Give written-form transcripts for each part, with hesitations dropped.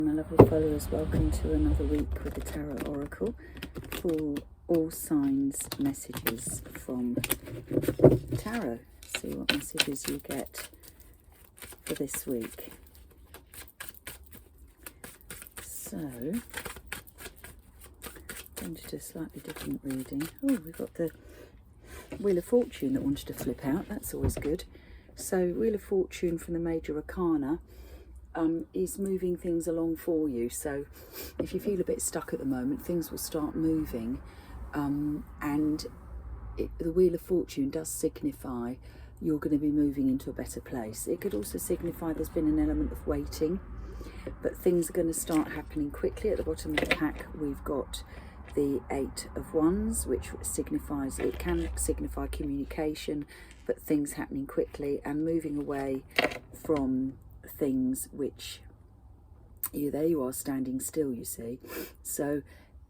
My lovely followers, welcome to another week with the Tarot Oracle for all signs messages from Tarot. See what messages you get for this week. So, going to do a slightly different reading. Oh, we've got the Wheel of Fortune that wanted to flip out. That's always good. So, Wheel of Fortune from the Major Arcana is moving things along for you. So if you feel a bit stuck at the moment, things will start moving, and the Wheel of Fortune does signify you're going to be moving into a better place. It could also signify there's been an element of waiting, but things are going to start happening quickly. At the bottom of the pack we've got the Eight of Wands, which signifies, it can signify communication, but things happening quickly and moving away from things which there you are standing still, you see. So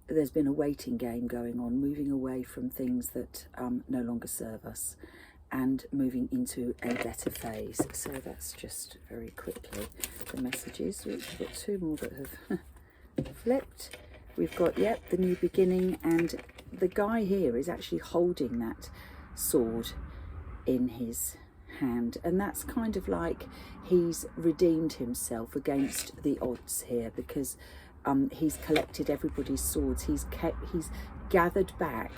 there's been a waiting game going on, moving away from things that no longer serve us and moving into a better phase. So that's just very quickly the messages. We've got two more that have flipped. We've got, yep, the new beginning, and the guy here is actually holding that sword in his hand, and that's kind of like he's redeemed himself against the odds here, because he's collected everybody's swords. He's gathered back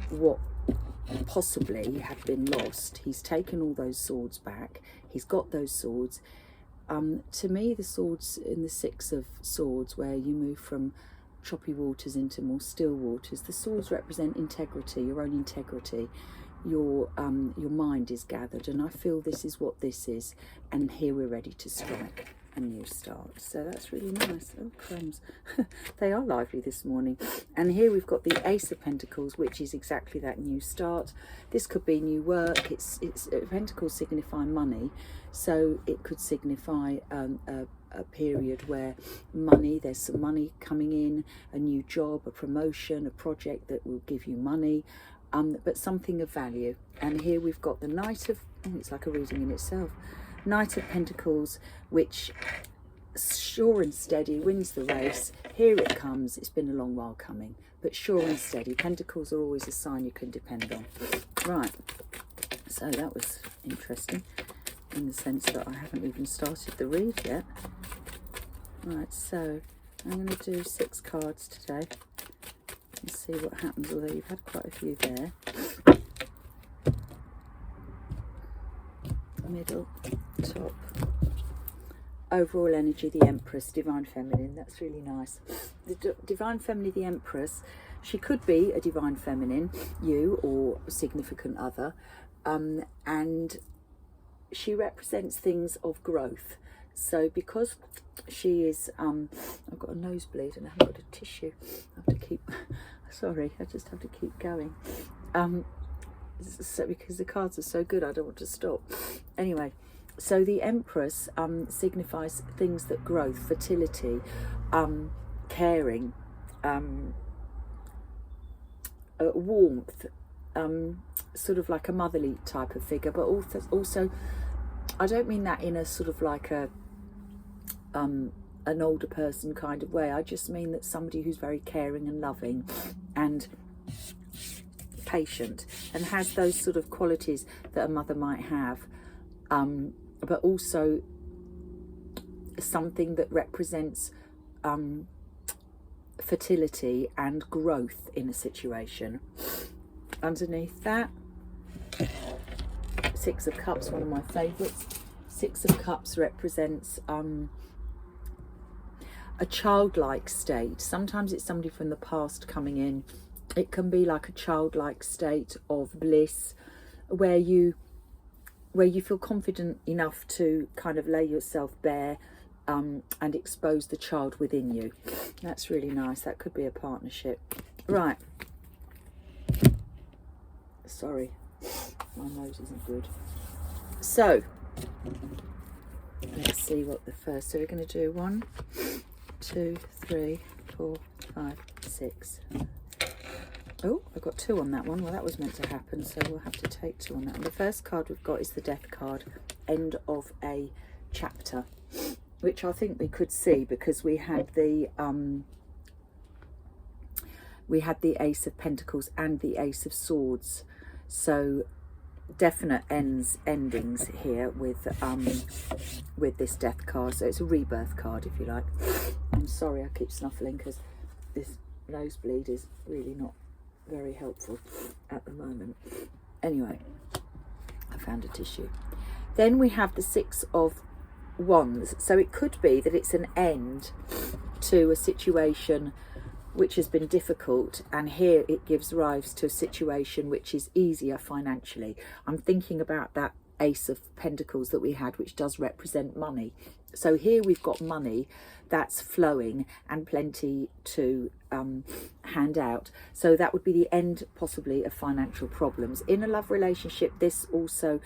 what possibly had been lost. He's taken all those swords back. He's got those swords. To me, the swords in the Six of Swords, where you move from choppy waters into more still waters, the swords represent integrity, your own integrity. Your mind is gathered, and I feel this is what this is, and here we're ready to strike a new start. So that's really nice. Oh crumbs. They are lively this morning. And here we've got the Ace of Pentacles, which is exactly that new start. This could be new work. It's Pentacles signify money, so it could signify a period where there's some money coming in, a new job, a promotion, a project that will give you money, but something of value. And here we've got the Knight of, it's like a reading in itself, Knight of Pentacles, which sure and steady wins the race. Here it comes. It's been a long while coming, but sure and steady. Pentacles are always a sign you can depend on. Right, so that was interesting in the sense that I haven't even started the read yet. Right, so I'm going to do 6 cards today and see what happens, although you've had quite a few there. Middle, top. Overall energy, the Empress, Divine Feminine. That's really nice. The Divine Feminine, the Empress, she could be a Divine Feminine, you or a significant other, and she represents things of growth. So because she is, I've got a nosebleed and I haven't got a tissue. I have to keep, sorry, I just have to keep going. So because the cards are so good, I don't want to stop. Anyway, so the Empress signifies things that growth, fertility, caring, warmth, sort of like a motherly type of figure, but also I don't mean that in a sort of like a an older person kind of way. I just mean that somebody who's very caring and loving and patient and has those sort of qualities that a mother might have, but also something that represents fertility and growth in a situation. Underneath that, 6 of Cups, one of my favourites. 6 of Cups represents a childlike state. Sometimes it's somebody from the past coming in. It can be like a childlike state of bliss where you feel confident enough to kind of lay yourself bare and expose the child within you. That's really nice. That could be a partnership. Right. Sorry, my nose isn't good. So let's see what the first, so we're going to do 1, 2, 3, 4, 5, 6. Oh, I got 2 on that one. Well, that was meant to happen, so we'll have to take 2 on that. And the first card we've got is the Death card, end of a chapter. which I think we could see because we had the Ace of Pentacles and the Ace of Swords. So definite endings here with this Death card. So it's a rebirth card, if you like. I'm sorry I keep snuffling because this nosebleed is really not very helpful at the moment. Anyway, I found a tissue. Then we have the Six of Wands. So it could be that it's an end to a situation which has been difficult, and here it gives rise to a situation which is easier financially. I'm thinking about that Ace of Pentacles that we had, which does represent money. So here we've got money that's flowing and plenty to hand out. So that would be the end possibly of financial problems. In a love relationship, this also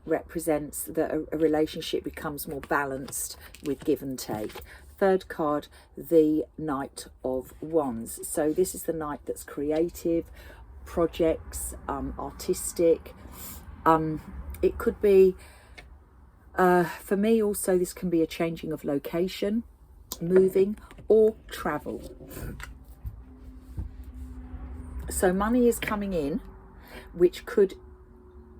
represents that a relationship becomes more balanced with give and take. Third card, the Knight of Wands. So this is the knight that's creative, projects, artistic. It could be, for me also, this can be a changing of location, moving or travel. So money is coming in, which could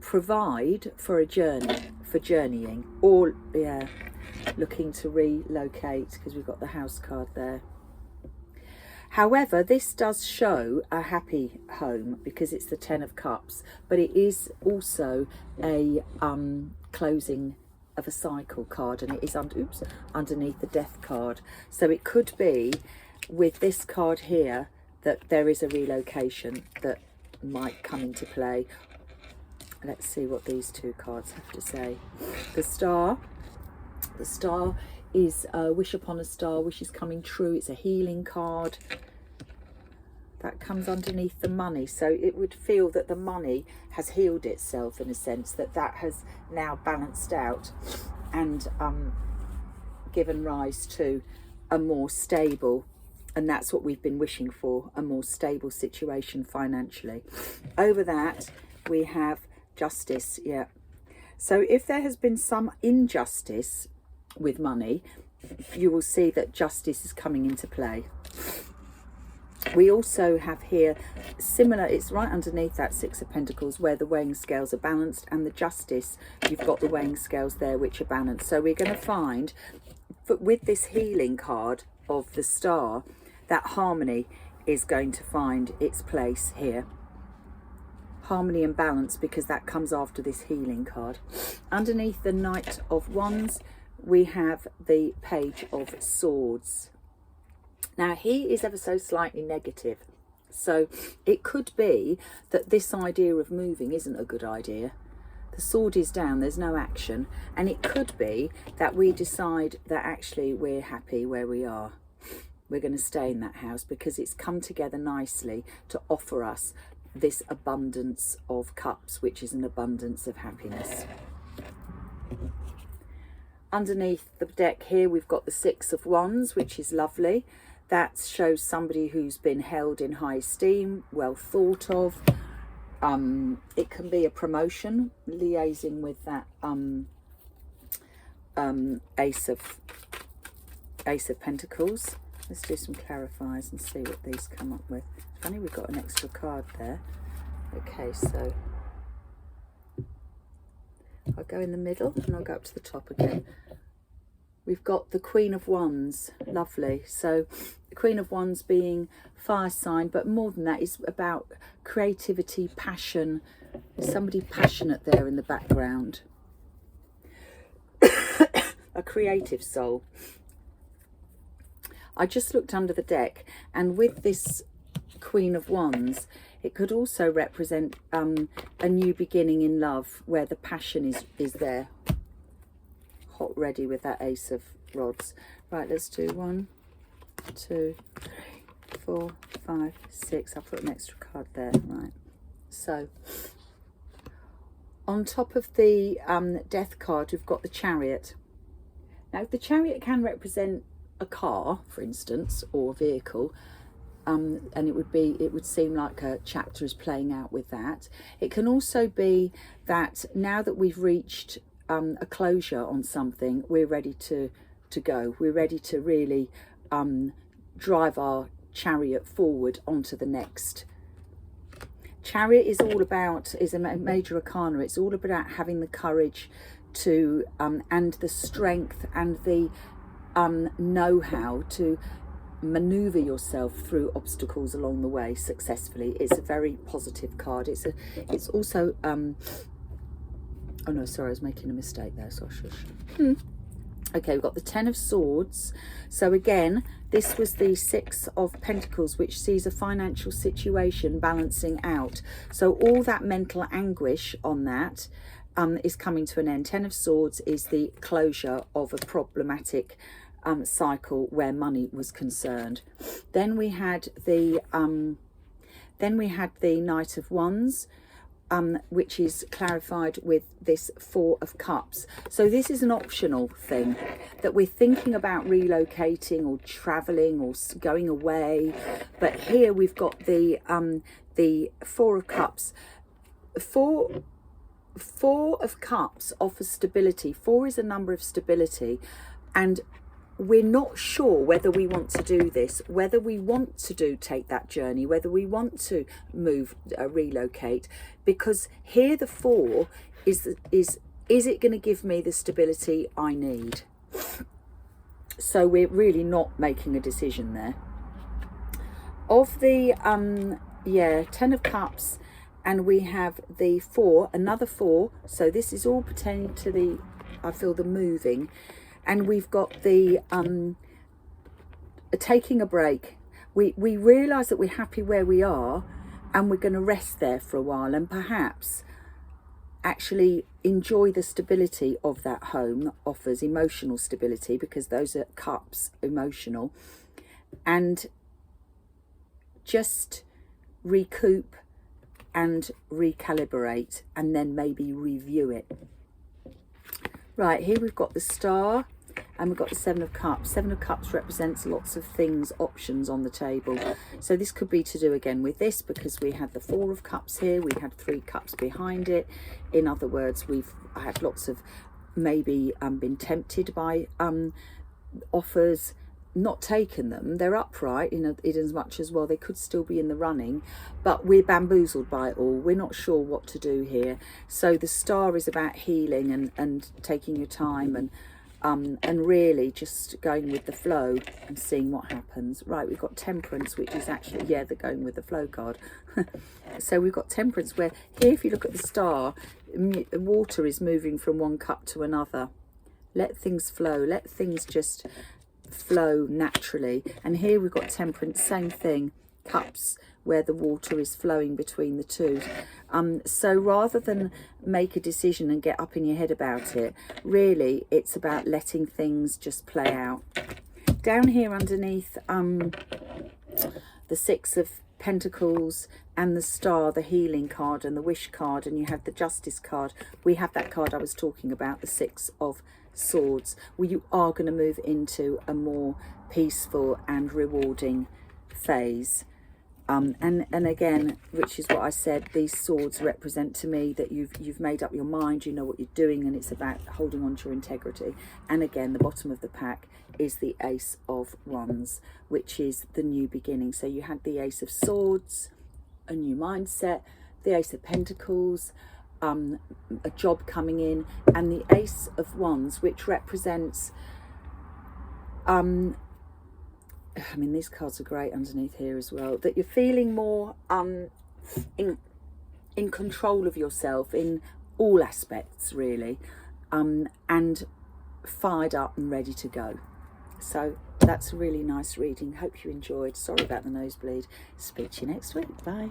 provide for a journey, for journeying, or looking to relocate, because we've got the House card there. However, this does show a happy home because it's the Ten of Cups, but it is also a closing of a cycle card, and it is underneath the Death card. So it could be with this card here that there is a relocation that might come into play. Let's see what these two cards have to say. The Star. The Star is wish upon a star, wish is coming true. It's a healing card that comes underneath the Money. So it would feel that the money has healed itself in a sense, that has now balanced out and given rise to a more stable, and that's what we've been wishing for, a more stable situation financially. Over that we have Justice. Yeah, so if there has been some injustice with money, you will see that justice is coming into play. We also have here similar, it's right underneath that Six of Pentacles where the weighing scales are balanced, and the Justice, you've got the weighing scales there which are balanced. So we're going to find, with this healing card of the Star, that harmony is going to find its place here. Harmony and balance, because that comes after this healing card. Underneath the Knight of Wands, we have the Page of Swords. Now he is ever so slightly negative, so it could be that this idea of moving isn't a good idea. The sword is down, there's no action, and it could be that we decide that actually we're happy where we are. We're going to stay in that house because it's come together nicely to offer us this abundance of cups, which is an abundance of happiness. Underneath the deck here we've got the Six of Wands, which is lovely. That shows somebody who's been held in high esteem, well thought of. It can be a promotion, liaising with that Ace of Pentacles. Let's do some clarifiers and see what these come up with. Funny, we've got an extra card there. Okay, so I'll go in the middle and I'll go up to the top again. We've got the Queen of Wands, lovely. So the Queen of Wands being fire sign, but more than that, it's about creativity, passion. There's somebody passionate there in the background. A creative soul. I just looked under the deck, and with this Queen of Wands, it could also represent a new beginning in love, where the passion is there. Hot ready with that Ace of Rods. Right, let's do 1, 2, 3, 4, 5, 6. I'll put an extra card there. Right, so on top of the Death card, we've got the Chariot. Now the Chariot can represent a car, for instance, or a vehicle, and it would seem like a chapter is playing out with that. It can also be that now that we've reached a closure on something, we're ready to to go. We're ready to really drive our chariot forward onto the next. Chariot is all about, is a major arcana. It's all about having the courage to and the strength and the know-how to maneuver yourself through obstacles along the way successfully. It's a very positive card. It's also oh no, sorry, I was making a mistake there, so shush. Okay, we've got the Ten of Swords. So again, this was the Six of Pentacles, which sees a financial situation balancing out. So all that mental anguish on that is coming to an end. Ten of Swords is the closure of a problematic cycle where money was concerned. Then we had the Knight of Wands, which is clarified with this Four of Cups. So this is an optional thing that we're thinking about relocating or traveling or going away. But here we've got the Four of Cups. Four of Cups offers stability. 4 is a number of stability, and we're not sure whether we want to do this, whether we want to take that journey, whether we want to move, relocate, because here the 4 is it going to give me the stability I need? So we're really not making a decision there. Of the Ten of Cups, and we have the 4, another 4. So this is all pertaining to the, I feel, the moving. And we've got the taking a break. We realise that we're happy where we are, and we're going to rest there for a while, and perhaps actually enjoy the stability of that home that offers emotional stability, because those are cups, emotional, and just recoup and recalibrate, and then maybe review it. Right, here we've got the Star, and we've got the Seven of Cups. Seven of Cups represents lots of things, options on the table. So this could be to do again with this, because we had the Four of Cups here, we had 3 cups behind it. In other words, we've had lots of maybe been tempted by offers, not taken them. They're upright in as much as, well, they could still be in the running, but we're bamboozled by it all. We're not sure what to do here. So the Star is about healing and taking your time and really just going with the flow and seeing what happens. Right, we've got Temperance, which is actually, yeah, the going with the flow card. So we've got Temperance, where here, if you look at the Star, water is moving from one cup to another. Let things flow, let things just flow naturally. And here we've got Temperance, same thing, cups, where the water is flowing between the two. So rather than make a decision and get up in your head about it, really it's about letting things just play out. Down here underneath the Six of Pentacles and the Star, the healing card and the wish card, and you have the Justice card, we have that card I was talking about, the Six of Swords, where you are going to move into a more peaceful and rewarding phase. And again, which is what I said, these swords represent to me that you've made up your mind, you know what you're doing, and it's about holding on to your integrity. And again, the bottom of the pack is the Ace of Wands, which is the new beginning. So you had the Ace of Swords, a new mindset, the Ace of Pentacles, a job coming in, and the Ace of Wands, which represents I mean, these cards are great underneath here as well, that you're feeling more in control of yourself in all aspects, really, and fired up and ready to go. So that's a really nice reading. Hope you enjoyed. Sorry about the nosebleed. Speak to you next week. Bye.